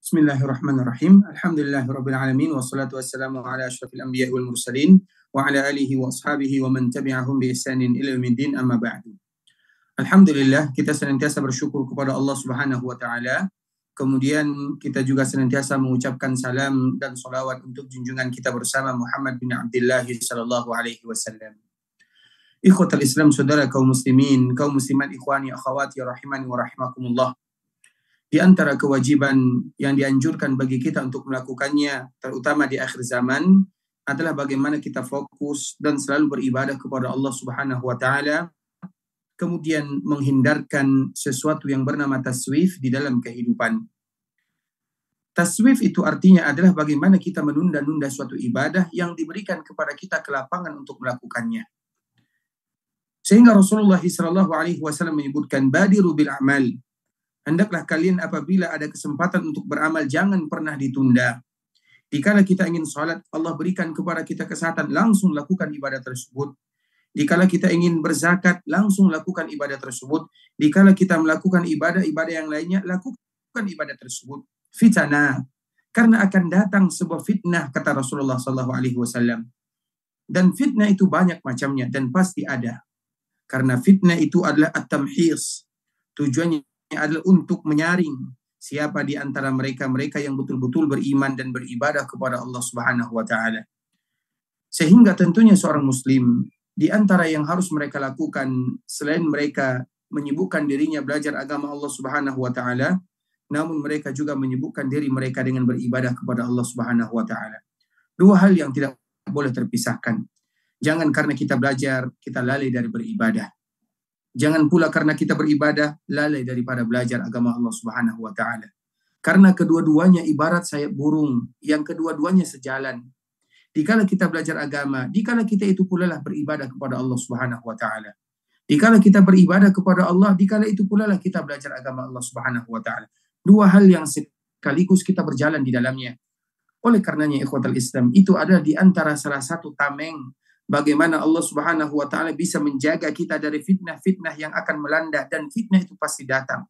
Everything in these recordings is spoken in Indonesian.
Bismillahirrahmanirrahim. Alhamdulillahirabbil alamin wassalatu wassalamu ala asyrafil anbiya'i wal mursalin wa ala alihi wa ashabihi wa man tabi'ahum bi ihsanin ila yaumiddin amma ba'du. Alhamdulillah, kita senantiasa bersyukur kepada Allah Subhanahu wa taala. Kemudian kita juga senantiasa mengucapkan salam dan salawat untuk junjungan kita bersama Muhammad bin Abdullah sallallahu alaihi wasallam. Ikhwatal Islam, saudara kaum muslimin, kaum muslimat, ikhwani akhwati rahimani wa rahimakumullah. Di antara kewajiban yang dianjurkan bagi kita untuk melakukannya, terutama di akhir zaman, adalah bagaimana kita fokus dan selalu beribadah kepada Allah Subhanahu wa taala, kemudian menghindarkan sesuatu yang bernama taswif di dalam kehidupan. Taswif itu artinya adalah bagaimana kita menunda-nunda suatu ibadah yang diberikan kepada kita kelapangan untuk melakukannya. Sehingga Rasulullah SAW menyebutkan, badiru bil amal. Hendaklah kalian apabila ada kesempatan untuk beramal, jangan pernah ditunda. Dikala kita ingin sholat, Allah berikan kepada kita kesehatan, langsung lakukan ibadah tersebut. Dikala kita ingin berzakat, langsung lakukan ibadah tersebut. Dikala kita melakukan ibadah-ibadah yang lainnya, lakukan ibadah tersebut. Fitnah, karena akan datang sebuah fitnah, kata Rasulullah SAW. Dan fitnah itu banyak macamnya dan pasti ada. Karena fitnah itu adalah at-tamhis. Tujuannya adalah untuk menyaring siapa di antara mereka yang betul-betul beriman dan beribadah kepada Allah Subhanahu wa taala. Sehingga tentunya seorang muslim, di antara yang harus mereka lakukan selain mereka menyibukkan dirinya belajar agama Allah Subhanahu wa taala, namun mereka juga menyibukkan diri mereka dengan beribadah kepada Allah Subhanahu wa taala. Dua hal yang tidak boleh terpisahkan. Jangan karena kita belajar kita lalai dari beribadah. Jangan pula karena kita beribadah lalai daripada belajar agama Allah Subhanahu wa taala. Karena kedua-duanya ibarat sayap burung, yang kedua-duanya sejalan. Dikala kita belajar agama, dikala kita itu pula lah beribadah kepada Allah Subhanahu wa taala. Dikala kita beribadah kepada Allah, dikala itu pula lah kita belajar agama Allah Subhanahu wa taala. Dua hal yang sekaligus kita berjalan di dalamnya. Oleh karenanya ikhwatal Islam, itu adalah di antara salah satu tameng bagaimana Allah Subhanahu wa taala bisa menjaga kita dari fitnah-fitnah yang akan melanda, dan fitnah itu pasti datang.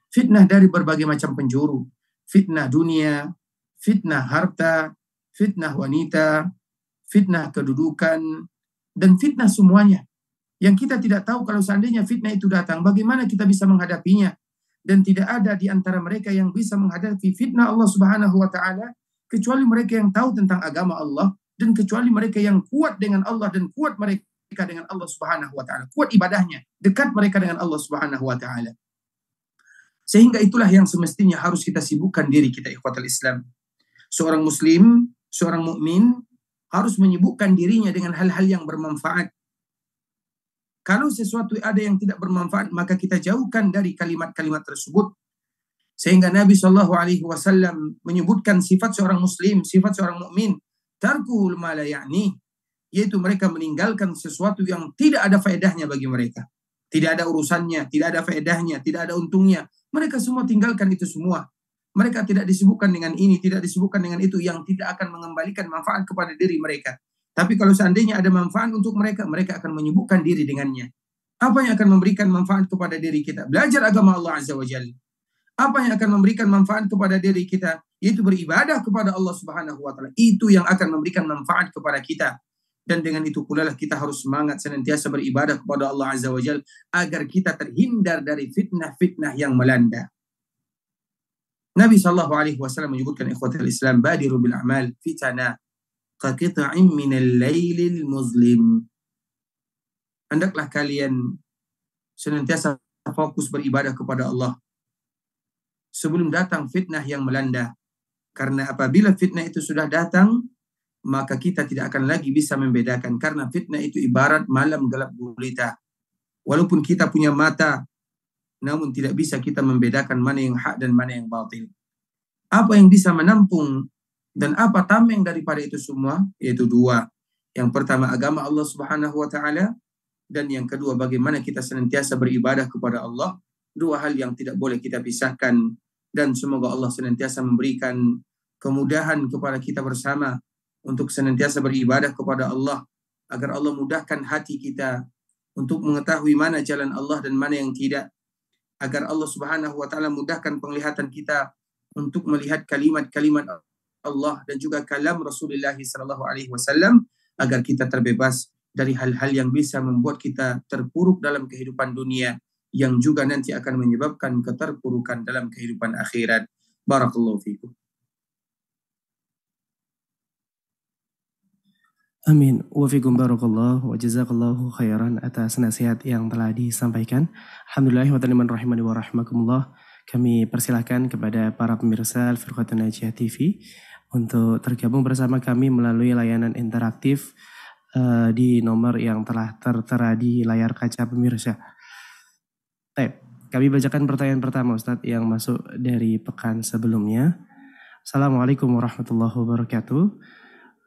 Fitnah dari berbagai macam penjuru. Fitnah dunia, fitnah harta, fitnah wanita, fitnah kedudukan, dan fitnah semuanya. Yang kita tidak tahu kalau seandainya fitnah itu datang, bagaimana kita bisa menghadapinya. Dan tidak ada di antara mereka yang bisa menghadapi fitnah Allah Subhanahu wa taala kecuali mereka yang tahu tentang agama Allah, dan kecuali mereka yang kuat dengan Allah dan kuat mereka dengan Allah Subhanahu wa taala, kuat ibadahnya, dekat mereka dengan Allah Subhanahu wa taala. Sehingga itulah yang semestinya harus kita sibukkan diri kita, ikhwatal Islam. Seorang muslim, seorang mukmin harus menyibukkan dirinya dengan hal-hal yang bermanfaat. Kalau sesuatu ada yang tidak bermanfaat, maka kita jauhkan dari kalimat-kalimat tersebut. Sehingga Nabi SAW menyebutkan sifat seorang muslim, sifat seorang mukmin, tarkul ma la ya'ni, yaitu mereka meninggalkan sesuatu yang tidak ada faedahnya bagi mereka. Tidak ada urusannya, tidak ada faedahnya, tidak ada untungnya. Mereka semua tinggalkan itu semua. Mereka tidak disibukkan dengan ini, tidak disibukkan dengan itu yang tidak akan mengembalikan manfaat kepada diri mereka. Tapi kalau seandainya ada manfaat untuk mereka, mereka akan menyibukkan diri dengannya. Apa yang akan memberikan manfaat kepada diri kita? Belajar agama Allah Azza wa Jalla. Apa yang akan memberikan manfaat kepada diri kita? Yaitu beribadah kepada Allah Subhanahu wa taala. Itu yang akan memberikan manfaat kepada kita. Dan dengan itu pula lah kita harus semangat senantiasa beribadah kepada Allah Azza wa Jalla agar kita terhindar dari fitnah-fitnah yang melanda. Nabi SAW menyebutkan, ikhwatul Islam, badiru bil amal fitana qaqita'in minal lailil muzlim. Hendaklah kalian senantiasa fokus beribadah kepada Allah sebelum datang fitnah yang melanda. Karena apabila fitnah itu sudah datang, maka kita tidak akan lagi bisa membedakan. Karena fitnah itu ibarat malam gelap gulita. Walaupun kita punya mata, namun tidak bisa kita membedakan mana yang hak dan mana yang batil. Apa yang bisa menampung dan apa tameng daripada itu semua? Yaitu dua. Yang pertama agama Allah Subhanahu wa taala, dan yang kedua bagaimana kita senantiasa beribadah kepada Allah. Dua hal yang tidak boleh kita pisahkan. Dan semoga Allah senantiasa memberikan kemudahan kepada kita bersama untuk senantiasa beribadah kepada Allah, agar Allah mudahkan hati kita untuk mengetahui mana jalan Allah dan mana yang tidak, agar Allah Subhanahu wa taala mudahkan penglihatan kita untuk melihat kalimat-kalimat Allah dan juga kalam Rasulullah sallallahu alaihi wasallam agar kita terbebas dari hal-hal yang bisa membuat kita terpuruk dalam kehidupan dunia yang juga nanti akan menyebabkan keterpurukan dalam kehidupan akhirat. Barakallahu fikum. Amin. Wa fikum barakallah wa jazakallahu khairan atas nasihat yang telah disampaikan. Alhamdulillah wa ta'ala rahimani wa rahmakumullah. Kami persilahkan kepada para pemirsa Al-Furqatan Najiyah TV untuk tergabung bersama kami melalui layanan interaktif di nomor yang telah tertera di layar kaca pemirsa. Kami bacakan pertanyaan pertama Ustadz yang masuk dari pekan sebelumnya. Assalamualaikum warahmatullahi wabarakatuh.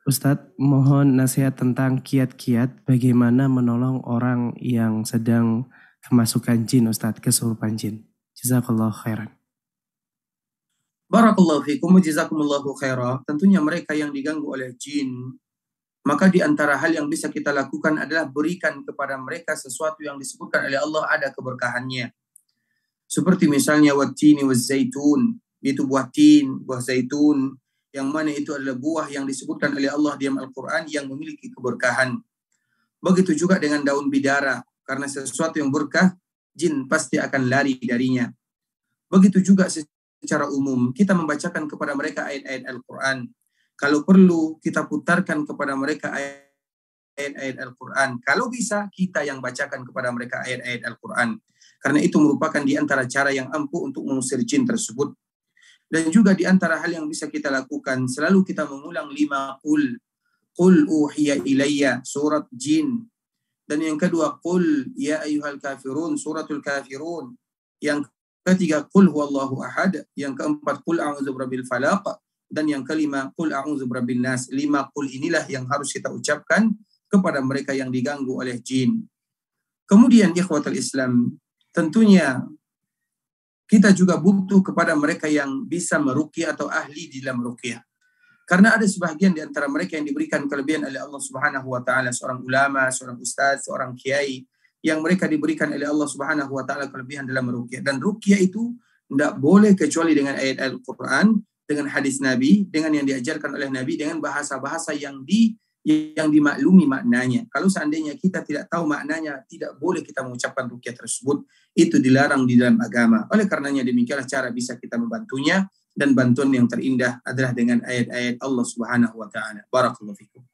Ustadz, mohon nasihat tentang kiat-kiat bagaimana menolong orang yang sedang kemasukan jin, Ustadz, kesurupan jin. Jazakallahu khairan. Barakallahu fikum wa jazakumullahu khairan. Tentunya mereka yang diganggu oleh jin, maka di antara hal yang bisa kita lakukan adalah berikan kepada mereka sesuatu yang disebutkan oleh Allah ada keberkahannya. Seperti misalnya wattini wazzaitun, itu buah tin, buah zaitun, yang mana itu adalah buah yang disebutkan oleh Allah di Al-Quran yang memiliki keberkahan. Begitu juga dengan daun bidara, karena sesuatu yang berkah, jin pasti akan lari darinya. Begitu juga secara umum, kita membacakan kepada mereka ayat-ayat Al-Quran. Kalau perlu, kita putarkan kepada mereka ayat-ayat Al-Quran. Kalau bisa, kita yang bacakan kepada mereka ayat-ayat Al-Quran. Karena itu merupakan di antara cara yang ampuh untuk mengusir jin tersebut. Dan juga di antara hal yang bisa kita lakukan, selalu kita mengulang 5 qul. Qul uhiya ilayya, surat jin. Dan yang kedua, qul ya ayyuhal kafirun, suratul kafirun. Yang ketiga, qul huwallahu ahad. Yang keempat, qul a'udzu birabbil falaq. Dan yang kelima, qul a'udzu birabbin nas. 5 qul inilah yang harus kita ucapkan kepada mereka yang diganggu oleh jin. Kemudian ikhwatul Islam, tentunya kita juga butuh kepada mereka yang bisa meruqyah atau ahli di dalam ruqyah. Karena ada sebahagian di antara mereka yang diberikan kelebihan oleh Allah Subhanahu wa taala, seorang ulama, seorang ustaz, seorang kiai yang mereka diberikan oleh Allah Subhanahu wa taala kelebihan dalam ruqyah. Dan ruqyah itu tidak boleh kecuali dengan ayat Al-Qur'an, dengan hadis Nabi, dengan yang diajarkan oleh Nabi, dengan bahasa-bahasa yang dimaklumi maknanya. Kalau seandainya kita tidak tahu maknanya, tidak boleh kita mengucapkan ruqyah tersebut. Itu dilarang di dalam agama. Oleh karenanya demikianlah cara bisa kita membantunya, dan bantuan yang terindah adalah dengan ayat-ayat Allah Subhanahu wa taala. Barakallahu fikum.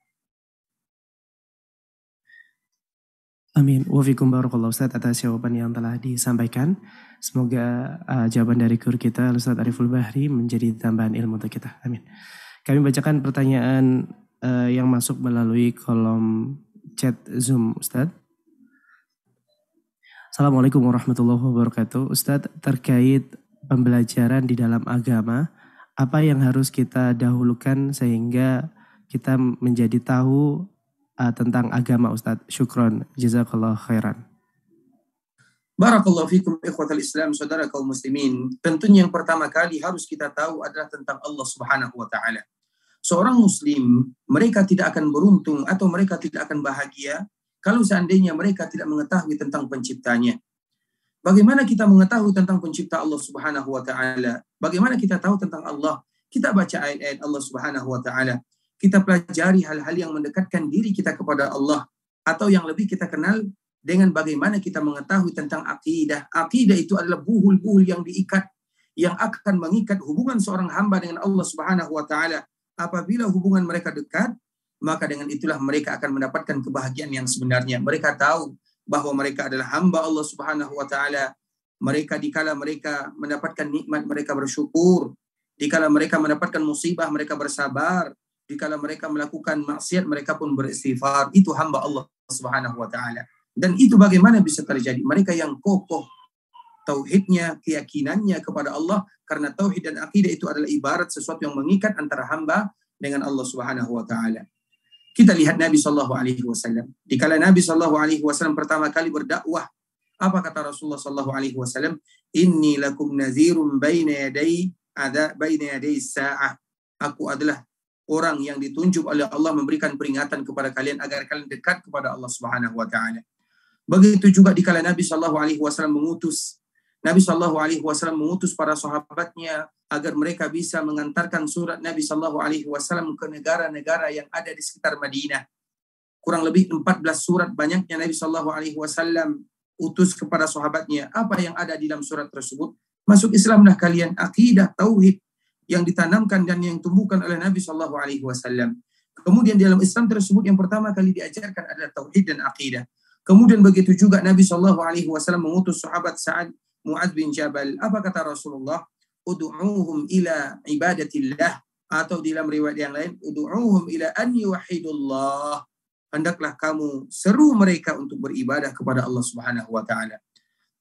Amin. Wa fikum barakallahu Ustaz atas jawaban yang telah disampaikan. Semoga jawaban dari guru kita Ustaz Ariful Bahri menjadi tambahan ilmu untuk kita. Amin. Kami bacakan pertanyaan yang masuk melalui kolom chat Zoom, Ustaz. Assalamualaikum warahmatullahi wabarakatuh. Ustaz, terkait pembelajaran di dalam agama, apa yang harus kita dahulukan sehingga kita menjadi tahu tentang agama, Ustaz? Syukron, jazakallah khairan. Barakallahu fikum ikhwatal Islam, saudara kaum muslimin. Tentunya yang pertama kali harus kita tahu adalah tentang Allah Subhanahu wa taala. Seorang muslim, mereka tidak akan beruntung atau mereka tidak akan bahagia kalau seandainya mereka tidak mengetahui tentang penciptanya. Bagaimana kita mengetahui tentang pencipta Allah Subhanahu wa taala? Bagaimana kita tahu tentang Allah? Kita baca ayat-ayat Allah Subhanahu wa taala. Kita pelajari hal-hal yang mendekatkan diri kita kepada Allah, atau yang lebih kita kenal dengan bagaimana kita mengetahui tentang akidah. Akidah itu adalah buhul-buhul yang diikat, yang akan mengikat hubungan seorang hamba dengan Allah Subhanahu wa taala. Apabila hubungan mereka dekat, maka dengan itulah mereka akan mendapatkan kebahagiaan yang sebenarnya. Mereka tahu bahwa mereka adalah hamba Allah Subhanahu wa taala. Mereka dikala mereka mendapatkan nikmat, mereka bersyukur. Dikala mereka mendapatkan musibah, mereka bersabar. Dikala mereka melakukan maksiat, mereka pun beristighfar. Itu hamba Allah Subhanahu wa taala. Dan itu bagaimana bisa terjadi? Mereka yang kokoh tauhidnya, keyakinannya kepada Allah, karena tauhid dan akidah itu adalah ibarat sesuatu yang mengikat antara hamba dengan Allah Subhanahu wa taala. Kita lihat Nabi sallallahu alaihi wasallam. Dikala Nabi sallallahu alaihi wasallam pertama kali berdakwah, apa kata Rasulullah sallallahu alaihi wasallam? Inni lakum nadhirun baina yaday sa'ah. Aku adalah orang yang ditunjuk oleh Allah memberikan peringatan kepada kalian agar kalian dekat kepada Allah Subhanahu wa taala. Begitu juga dikala Nabi sallallahu alaihi wasallam mengutus Nabi Shallallahu Alaihi Wasallam mengutus para sahabatnya agar mereka bisa mengantarkan surat Nabi Shallallahu Alaihi Wasallam ke negara-negara yang ada di sekitar Madinah. Kurang lebih 14 surat banyaknya Nabi Shallallahu Alaihi Wasallam utus kepada sahabatnya. Apa yang ada di dalam surat tersebut? Masuk Islamlah kalian, akidah, tauhid yang ditanamkan dan yang tumbuhkan oleh Nabi Shallallahu Alaihi Wasallam. Kemudian di dalam Islam tersebut yang pertama kali diajarkan adalah tauhid dan akidah. Kemudian begitu juga Nabi Shallallahu Alaihi Wasallam mengutus sahabat Sa'ad Mu'adz bin Jabal. Apa kata Rasulullah? Udu'uhum ila ibadatillah. Atau di dalam riwayat yang lain, udu'uhum ila an yuwahidullah. Hendaklah kamu seru mereka untuk beribadah kepada Allah Subhanahu wa taala.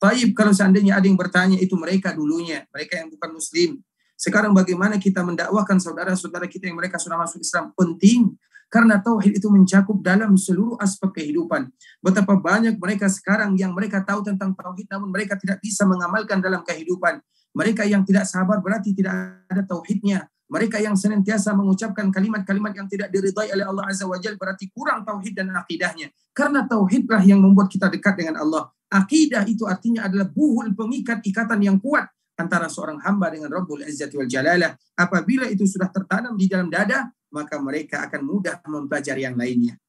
Taib, kalau seandainya ada yang bertanya, itu mereka dulunya, mereka yang bukan muslim. Sekarang bagaimana kita mendakwahkan saudara-saudara kita yang mereka sudah masuk Islam? Penting, karena tauhid itu mencakup dalam seluruh aspek kehidupan. Betapa banyak mereka sekarang yang mereka tahu tentang tauhid, namun mereka tidak bisa mengamalkan dalam kehidupan. Mereka yang tidak sabar berarti tidak ada tauhidnya. Mereka yang senantiasa mengucapkan kalimat-kalimat yang tidak diridai oleh Allah Azza wa Jalla berarti kurang tauhid dan akidahnya. Karena tauhidlah yang membuat kita dekat dengan Allah. Akidah itu artinya adalah buhul, pengikat, ikatan yang kuat antara seorang hamba dengan Rabbul Izzati wal Jalalah. Apabila itu sudah tertanam di dalam dada, maka mereka akan mudah mempelajari yang lainnya.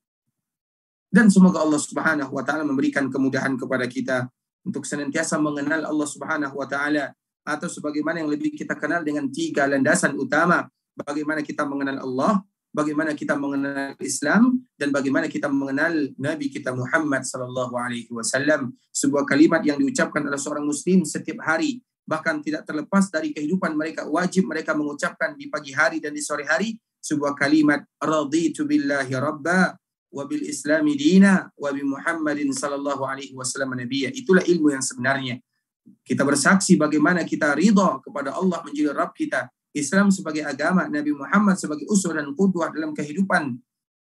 Dan semoga Allah Subhanahu wa taala memberikan kemudahan kepada kita untuk senantiasa mengenal Allah Subhanahu wa taala, atau sebagaimana yang lebih kita kenal dengan 3 landasan utama. Bagaimana kita mengenal Allah, bagaimana kita mengenal Islam, dan bagaimana kita mengenal Nabi kita Muhammad sallallahu alaihi wasallam. Sebuah kalimat yang diucapkan oleh seorang muslim setiap hari, bahkan tidak terlepas dari kehidupan mereka, wajib mereka mengucapkan di pagi hari dan di sore hari sebuah kalimat, raditu billahi rabba wa bil islami dina wa bi Muhammadin sallallahu alaihi wasallam nabiyya. Itulah ilmu yang sebenarnya. Kita bersaksi bagaimana kita ridha kepada Allah menjadi Rabb kita, Islam sebagai agama, Nabi Muhammad sebagai uswah dan qudwah dalam kehidupan.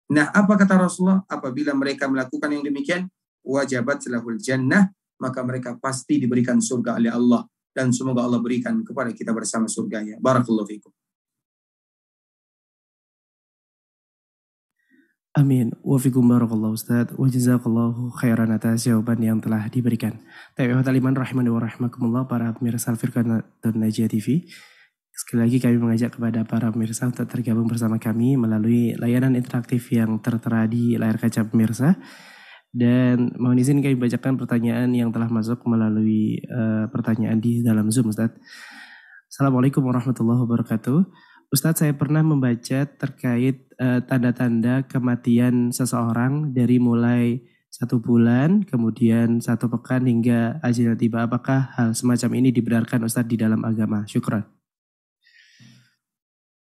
Nah, apa kata Rasulullah? Apabila mereka melakukan yang demikian, wajabat lahul jannah, maka mereka pasti diberikan surga oleh Allah. Dan semoga Allah berikan kepada kita bersama surganya. Barakallahu fikum. Amin. Wa fikum barakallahu Ustaz. Wa jazakallahu khairan atas jawaban yang telah diberikan. Ta'iwat aliman rahimani wa rahimakumullah, para pemirsa Al-Firqan dan Najiyah TV. Sekali lagi kami mengajak kepada para pemirsa untuk tergabung bersama kami melalui layanan interaktif yang tertera di layar kaca pemirsa. Dan mohon izin kami bacakan pertanyaan yang telah masuk melalui pertanyaan di dalam Zoom, Ustaz. Assalamualaikum warahmatullahi wabarakatuh. Ustadz, saya pernah membaca terkait tanda-tanda kematian seseorang dari mulai 1 bulan, kemudian 1 pekan hingga ajalnya tiba. Apakah hal semacam ini dibenarkan Ustadz di dalam agama? Syukran.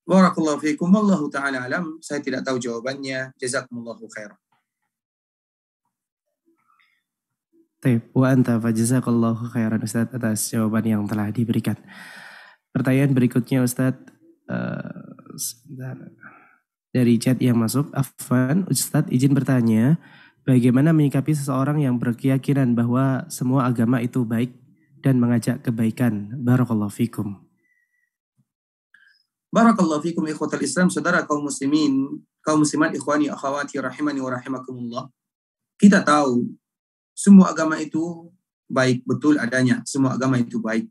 Barakallahu fikum. Wallahu ta'ala alam. Saya tidak tahu jawabannya. Jazakumullahu khairan. Taib. Wa anta fa jazakallahu khairan Ustadz atas jawaban yang telah diberikan. Pertanyaan berikutnya Ustadz. Sebentar. Dari chat yang masuk, Afwan, Ustadz izin bertanya, bagaimana menyikapi seseorang yang berkeyakinan bahwa semua agama itu baik dan mengajak kebaikan? Barakallahu fikum. Barakallahu fikum ikhwatal Islam, saudara kaum muslimin, kaum muslimat, ikhwani akhwati rahimani wa rahimakumullah. Kita tahu semua agama itu baik, betul adanya, semua agama itu baik.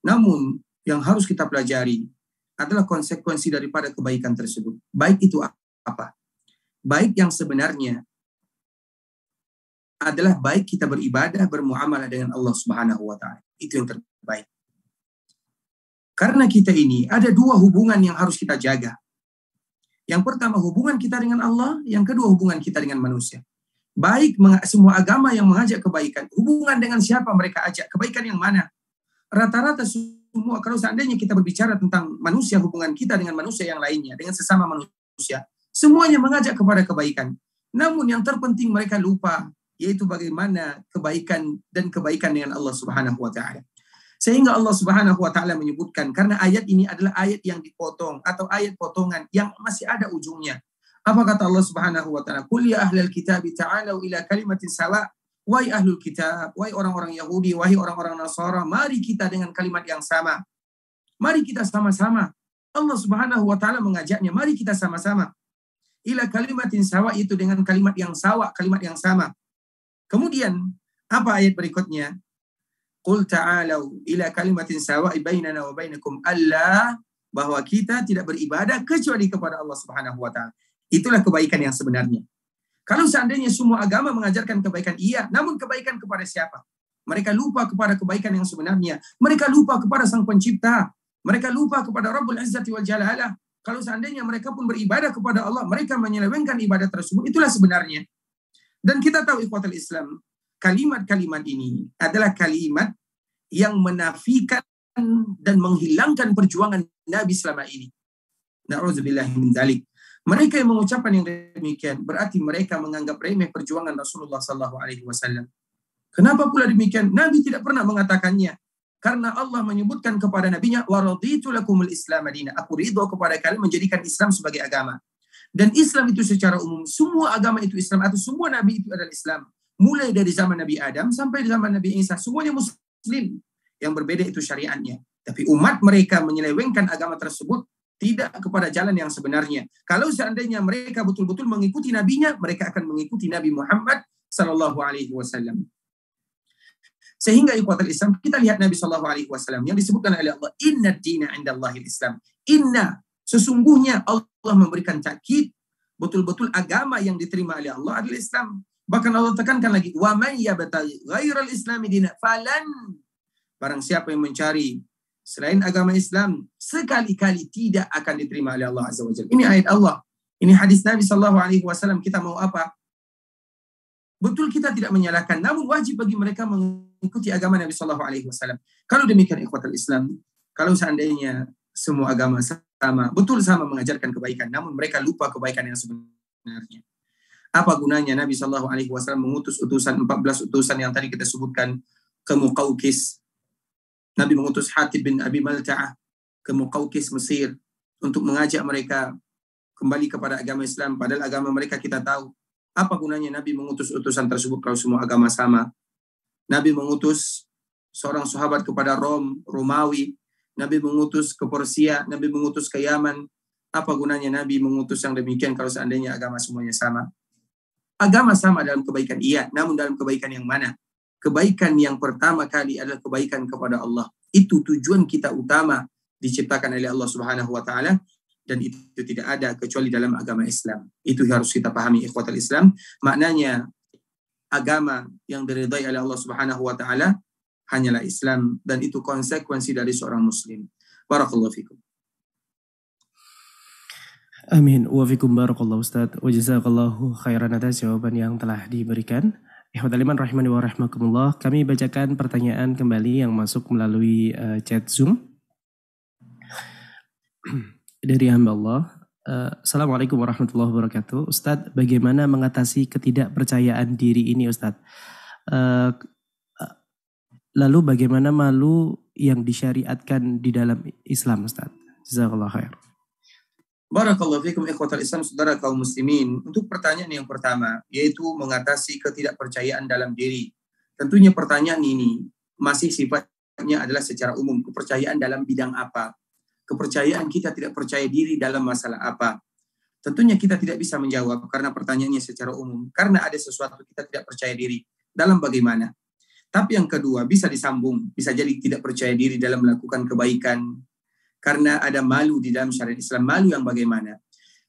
Namun yang harus kita pelajari adalah konsekuensi daripada kebaikan tersebut. Baik itu apa? Baik yang sebenarnya adalah baik kita beribadah, bermuamalah dengan Allah Subhanahu wa taala. Itu yang terbaik. Karena kita ini ada 2 hubungan yang harus kita jaga. Yang pertama hubungan kita dengan Allah, yang kedua hubungan kita dengan manusia. Baik semua agama yang mengajak kebaikan, hubungan dengan siapa mereka ajak? Kebaikan yang mana? Rata-rata semua, kalau seandainya kita berbicara tentang manusia, hubungan kita dengan manusia yang lainnya, dengan sesama manusia, semuanya mengajak kepada kebaikan. Namun yang terpenting mereka lupa, yaitu bagaimana kebaikan dan kebaikan dengan Allah Subhanahu wa taala. Sehingga Allah Subhanahu wa taala menyebutkan, karena ayat ini adalah ayat yang dipotong atau ayat potongan yang masih ada ujungnya. Apa kata Allah Subhanahu wa taala? Qul ya ahlal kitab ta'alu ila kalimatin sawa. Wahai ahlul kitab, wahai orang-orang Yahudi, wahai orang-orang Nasara, mari kita dengan kalimat yang sama. Mari kita sama-sama. Allah Subhanahu wa taala mengajaknya, mari kita sama-sama. Ila kalimatin sawa, itu dengan kalimat yang sawa, kalimat yang sama. Kemudian, apa ayat berikutnya? Qul ta'alau ila kalimatin sawa'i bainana wa bainakum alla, bahwa kita tidak beribadah kecuali kepada Allah Subhanahu wa taala. Itulah kebaikan yang sebenarnya. Kalau seandainya semua agama mengajarkan kebaikan, iya, namun kebaikan kepada siapa? Mereka lupa kepada kebaikan yang sebenarnya. Mereka lupa kepada Sang Pencipta. Mereka lupa kepada Rabbul Izzati wal Jalalah. Kalau seandainya mereka pun beribadah kepada Allah, mereka menyelewengkan ibadah tersebut, itulah sebenarnya. Dan kita tahu ikhwatul Islam, kalimat-kalimat ini adalah kalimat yang menafikan dan menghilangkan perjuangan Nabi selama ini. Na'udzubillah min dzalik. Mereka yang mengucapkan yang demikian berarti mereka menganggap remeh perjuangan Rasulullah sallallahu alaihi wasallam. Kenapa pula demikian? Nabi tidak pernah mengatakannya. Karena Allah menyebutkan kepada nabinya, wa raditu lakumul Islam madina. Aku ridho kepada kalian menjadikan Islam sebagai agama. Dan Islam itu secara umum, semua agama itu Islam, atau semua nabi itu adalah Islam. Mulai dari zaman Nabi Adam sampai zaman Nabi Isa, semuanya Muslim. Yang berbeda itu syariatnya. Tapi umat mereka menyelewengkan agama tersebut tidak kepada jalan yang sebenarnya. Kalau seandainya mereka betul-betul mengikuti nabinya, mereka akan mengikuti Nabi Muhammad sallallahu alaihi wasallam. Sehingga ikhwatul Islam, kita lihat Nabi sallallahu alaihi wasallam yang disebutkan oleh Allah, inna ad-dina 'indallahil Islam. Inna, sesungguhnya Allah memberikan takkid, betul-betul agama yang diterima oleh Allah adalah Islam. Bahkan Allah tekankan lagi, wa may yabtaghi ghairal islami dina falan. Barang siapa yang mencari selain agama Islam, sekali-kali tidak akan diterima oleh Allah Azza wa Jalla. Ini ayat Allah. Ini hadis Nabi sallallahu alaihi wasallam. Kita mau apa? Betul kita tidak menyalahkan, namun wajib bagi mereka mengikuti agama Nabi sallallahu alaihi wasallam. Kalau demikian ikhwatul Islam, kalau seandainya semua agama sama, betul sama mengajarkan kebaikan, namun mereka lupa kebaikan yang sebenarnya. Apa gunanya Nabi sallallahu alaihi wasallam mengutus utusan 14 utusan yang tadi kita sebutkan ke Muqawqis? Nabi mengutus Hatib bin Abi Malta'ah ke Muqawqis Mesir untuk mengajak mereka kembali kepada agama Islam, padahal agama mereka kita tahu. Apa gunanya Nabi mengutus utusan tersebut kalau semua agama sama? Nabi mengutus seorang sahabat kepada Romawi, Nabi mengutus ke Persia, Nabi mengutus ke Yaman. Apa gunanya Nabi mengutus yang demikian kalau seandainya agama semuanya sama? Agama sama dalam kebaikan, iya, namun dalam kebaikan yang mana? Kebaikan yang pertama kali adalah kebaikan kepada Allah. Itu tujuan kita utama diciptakan oleh Allah Subhanahu wa taala, dan itu tidak ada kecuali dalam agama Islam. Itu harus kita pahami ikhwatul Islam. Maknanya agama yang diridhai oleh Allah Subhanahu wa taala hanyalah Islam, dan itu konsekuensi dari seorang muslim. Barakallahu fikum. Amin. Wa fikum barakallahu Ustaz. Wa jazakallahu khairan atas jawaban yang telah diberikan. Ikhwatul iman rahimani wa rahmakumullah. Kami bacakan pertanyaan kembali yang masuk melalui chat Zoom dari hamba Allah. Assalamualaikum warahmatullahi wabarakatuh. Ustadz, bagaimana mengatasi ketidakpercayaan diri ini Ustadz? Lalu bagaimana malu yang disyariatkan di dalam Islam Ustadz? Jazakallahu khair. Barakallahu fikum ikhwatal Islam, saudara kaum muslimin. Untuk pertanyaan yang pertama, yaitu mengatasi ketidakpercayaan dalam diri. Tentunya pertanyaan ini masih sifatnya adalah secara umum. Kepercayaan dalam bidang apa? Kepercayaan kita tidak percaya diri dalam masalah apa? Tentunya kita tidak bisa menjawab karena pertanyaannya secara umum. Karena ada sesuatu kita tidak percaya diri. Dalam bagaimana? Tapi yang kedua, bisa disambung. Bisa jadi tidak percaya diri dalam melakukan kebaikan. Karena ada malu di dalam syariat Islam. Malu yang bagaimana?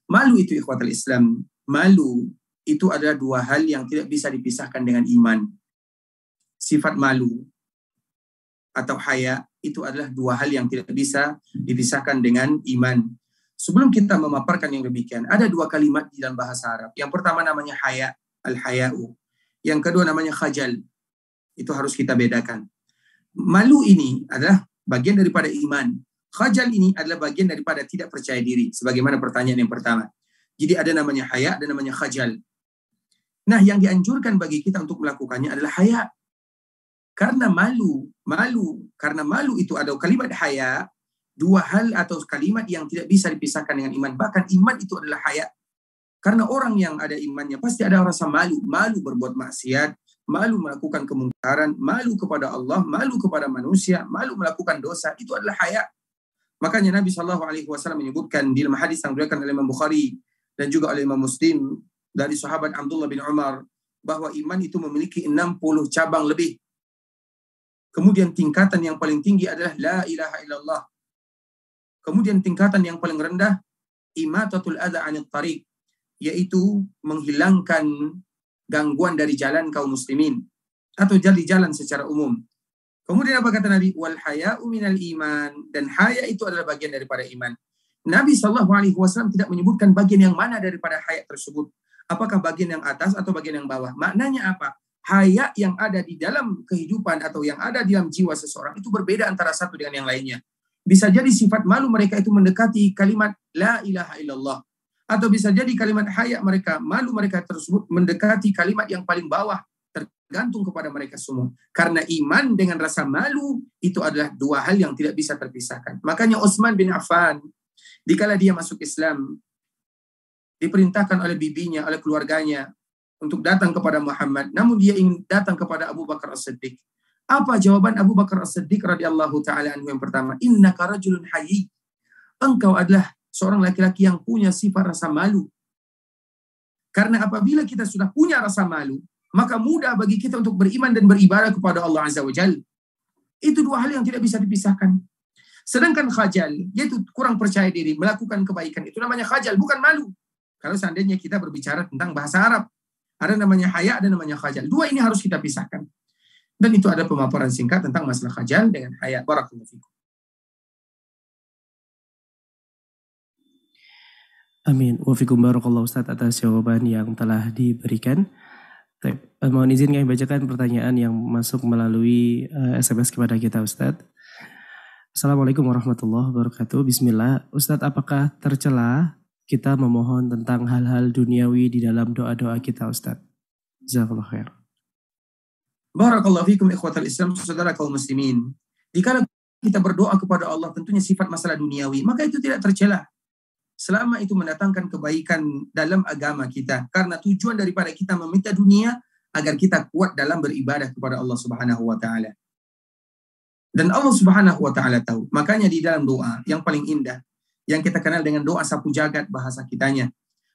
Malu itu ikhwatul Islam. Malu itu adalah dua hal yang tidak bisa dipisahkan dengan iman. Sifat malu atau haya itu adalah dua hal yang tidak bisa dipisahkan dengan iman. Sebelum kita memaparkan yang demikian, ada dua kalimat di dalam bahasa Arab. Yang pertama namanya haya, al-haya'u. Yang kedua namanya khajal. Itu harus kita bedakan. Malu ini adalah bagian daripada iman. Khajal ini adalah bagian daripada tidak percaya diri. Sebagaimana pertanyaan yang pertama. Jadi ada namanya haya, ada namanya khajal. Nah, yang dianjurkan bagi kita untuk melakukannya adalah haya. Karena malu itu ada kalimat haya, dua hal atau kalimat yang tidak bisa dipisahkan dengan iman. Bahkan iman itu adalah haya. Karena orang yang ada imannya pasti ada rasa malu. Malu berbuat maksiat, malu melakukan kemungkaran, malu kepada Allah, malu kepada manusia, malu melakukan dosa. Itu adalah haya. Makanya Nabi SAW menyebutkan di dalam hadis yang diriwayatkan oleh Imam Bukhari dan juga oleh Imam Muslim dari sahabat Abdullah bin Umar bahwa iman itu memiliki 60 cabang lebih. Kemudian tingkatan yang paling tinggi adalah la ilaha illallah. Kemudian tingkatan yang paling rendah, imatatul adza 'anil tariq, yaitu menghilangkan gangguan dari jalan kaum muslimin atau dari jalan secara umum. Kemudian apa kata Nabi? Wal haya'u minal iman, dan haya itu adalah bagian daripada iman. Nabi SAW tidak menyebutkan bagian yang mana daripada haya tersebut. Apakah bagian yang atas atau bagian yang bawah? Maknanya apa? Haya yang ada di dalam kehidupan atau yang ada di dalam jiwa seseorang itu berbeda antara satu dengan yang lainnya. Bisa jadi sifat malu mereka itu mendekati kalimat la ilaha illallah. Atau bisa jadi kalimat haya mereka, malu mereka tersebut mendekati kalimat yang paling bawah. Tergantung kepada mereka semua. Karena iman dengan rasa malu itu adalah dua hal yang tidak bisa terpisahkan. Makanya Utsman bin Affan, dikala dia masuk Islam, diperintahkan oleh bibinya, oleh keluarganya untuk datang kepada Muhammad, namun dia ingin datang kepada Abu Bakar As-Siddiq. Apa jawaban Abu Bakar As-Siddiq radhiyallahu taala anhu yang pertama? Innaka rajulun hayy. Engkau adalah seorang laki-laki yang punya sifat rasa malu. Karena apabila kita sudah punya rasa malu, maka mudah bagi kita untuk beriman dan beribadah kepada Allah Azza wa Jalla. Itu dua hal yang tidak bisa dipisahkan. Sedangkan khajal, yaitu kurang percaya diri, melakukan kebaikan, itu namanya khajal, bukan malu. Kalau seandainya kita berbicara tentang bahasa Arab, ada namanya haya, ada namanya khajal. Dua ini harus kita pisahkan. Dan itu ada pemaparan singkat tentang masalah khajal dengan haya. Barakallahu fikum. Amin. Wa fikum barakallahu Ustaz atas jawaban yang telah diberikan. Mohon izin kami bacakan pertanyaan yang masuk melalui SMS kepada kita Ustaz. Assalamualaikum warahmatullahi wabarakatuh. Bismillah. Ustaz, apakah tercela kita memohon tentang hal-hal duniawi di dalam doa-doa kita Ustaz? Jazakallahu khair. Barakallahu fikum ikhwatal Islam, saudara kaum muslimin. Jika kita berdoa kepada Allah tentunya sifat masalah duniawi, maka itu tidak tercela. Selama itu mendatangkan kebaikan dalam agama kita. Karena tujuan daripada kita meminta dunia agar kita kuat dalam beribadah kepada Allah Subhanahu wa taala. Dan Allah Subhanahu wa taala tahu. Makanya di dalam doa yang paling indah yang kita kenal dengan doa sapu jagat bahasa kitanya.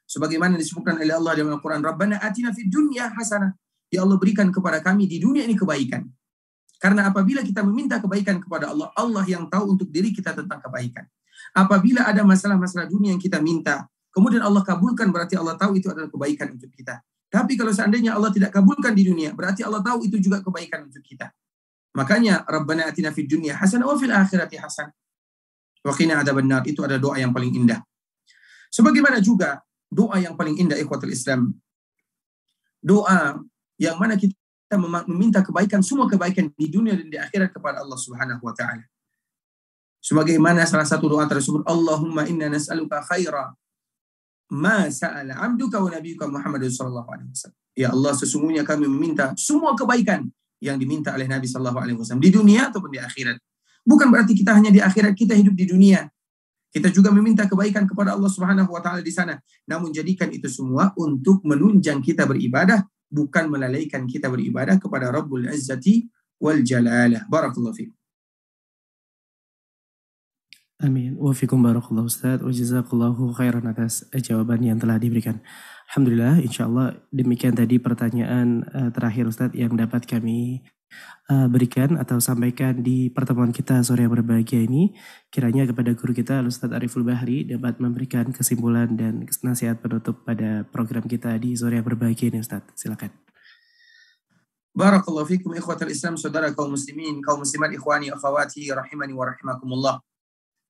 Sebagaimana disebutkan oleh Allah dalam Al-Qur'an, Rabbana atina fid dunya hasanah. Ya Allah, berikan kepada kami di dunia ini kebaikan. Karena apabila kita meminta kebaikan kepada Allah, Allah yang tahu untuk diri kita tentang kebaikan. Apabila ada masalah-masalah dunia yang kita minta, kemudian Allah kabulkan, berarti Allah tahu itu adalah kebaikan untuk kita. Tapi kalau seandainya Allah tidak kabulkan di dunia, berarti Allah tahu itu juga kebaikan untuk kita. Makanya Rabbana atina fid dunya hasanah wa fil akhirati hasanah wa qina adzabannar, itu adalah doa yang paling indah. Sebagaimana juga doa yang paling indah ikhwatul Islam, doa yang mana kita meminta kebaikan, semua kebaikan di dunia dan di akhirat kepada Allah Subhanahu wa taala. Sebagaimana salah satu doa tersebut, Allahumma inna nas'aluka khaira ma sa'ala 'abduka wa nabiyyuka Muhammad sallallahu alaihi wasallam. Ya Allah, sesungguhnya kami meminta semua kebaikan yang diminta oleh Nabi sallallahu alaihi wasallam di dunia ataupun di akhirat. Bukan berarti kita hanya di akhirat, kita hidup di dunia. Kita juga meminta kebaikan kepada Allah Subhanahu wa taala di sana. Namun jadikan itu semua untuk menunjang kita beribadah, bukan melalaikan kita beribadah kepada Rabbul Izzati wal Jalalah. Barakallahu fiikum. Amin. Wa fikum barakallahu Ustaz. Wa jazakallahu khairan atas jawaban yang telah diberikan. Alhamdulillah, insyaallah demikian tadi pertanyaan terakhir Ustaz yang dapat kami berikan atau sampaikan di pertemuan kita sore yang berbahagia ini. Kiranya kepada guru kita Ustaz Ariful Bahri dapat memberikan kesimpulan dan nasihat penutup pada program kita di sore yang berbahagia ini Ustaz. Silakan. Barakallahu fikum ikhwatal Islam, saudara kaum muslimin, kaum muslimat, ikhwani akhwati rahimani wa rahimakumullah.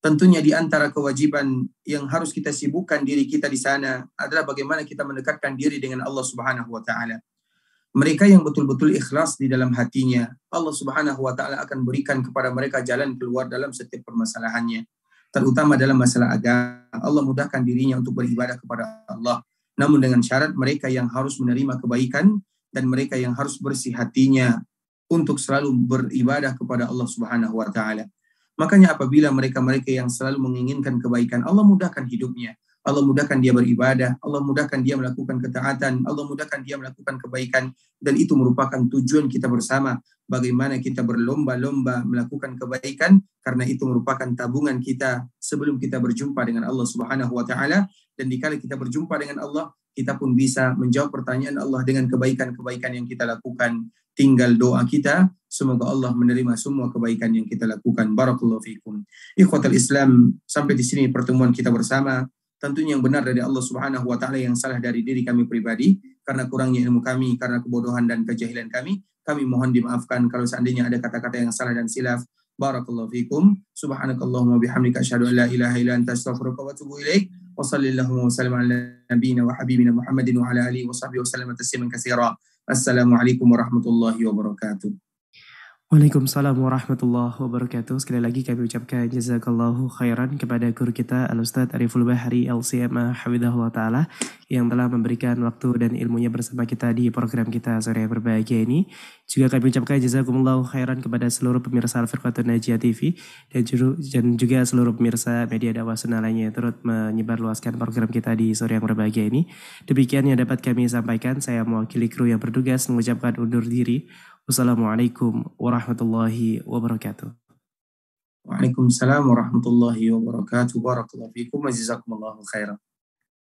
Tentunya di antara kewajiban yang harus kita sibukkan diri kita di sana adalah bagaimana kita mendekatkan diri dengan Allah Subhanahu wa taala. Mereka yang betul-betul ikhlas di dalam hatinya, Allah Subhanahu wa taala akan berikan kepada mereka jalan keluar dalam setiap permasalahannya. Terutama dalam masalah agama, Allah mudahkan dirinya untuk beribadah kepada Allah. Namun dengan syarat mereka yang harus menerima kebaikan dan mereka yang harus bersih hatinya untuk selalu beribadah kepada Allah Subhanahu wa taala. Makanya apabila mereka-mereka yang selalu menginginkan kebaikan, Allah mudahkan hidupnya. Allah mudahkan dia beribadah, Allah mudahkan dia melakukan ketaatan, Allah mudahkan dia melakukan kebaikan, dan itu merupakan tujuan kita bersama. Bagaimana kita berlomba-lomba melakukan kebaikan, karena itu merupakan tabungan kita sebelum kita berjumpa dengan Allah Subhanahu wa taala. Dan dikala kita berjumpa dengan Allah, kita pun bisa menjawab pertanyaan Allah dengan kebaikan-kebaikan yang kita lakukan. tinggal doa kita. Semoga Allah menerima semua kebaikan yang kita lakukan. Barakallahu fikum. Ikhwatal Islam, sampai di sini pertemuan kita bersama. Tentunya yang benar dari Allah Subhanahu wa taala, yang salah dari diri kami pribadi karena kurangnya ilmu kami, karena kebodohan dan kejahilan kami. Kami mohon dimaafkan kalau seandainya ada kata-kata yang salah dan silaf. Barakallahu fikum. Subhanakallahumma bihamdika asyhadu an la ilaha illa anta astaghfiruka wa atubu ilaik. Wa sallallahu wa sallam ala nabiyyina wa habibina Muhammadin wa ala alihi wa sahbihi wa sallam tasliman katsira. Assalamualaikum warahmatullahi wabarakatuh. Waalaikumsalam warahmatullahi wabarakatuh. Sekali lagi kami ucapkan jazakallahu khairan kepada guru kita Al-Ustadz Ariful Bahri LCMA Hafidhahullah Ta'ala yang telah memberikan waktu dan ilmunya bersama kita di program kita sore yang berbahagia ini. Juga kami ucapkan jazakumullahu khairan kepada seluruh pemirsa Al-Firqatun Najiyah TV dan juga seluruh pemirsa media dakwah sunnah lainnya yang turut menyebarluaskan program kita di sore yang berbahagia ini. Demikian yang dapat kami sampaikan. Saya mewakili kru yang bertugas mengucapkan undur diri. Wassalamualaikum warahmatullahi wabarakatuh. Waalaikumsalam warahmatullahi wabarakatuh. Barakallahu fikum wa jazakumullahu khairan.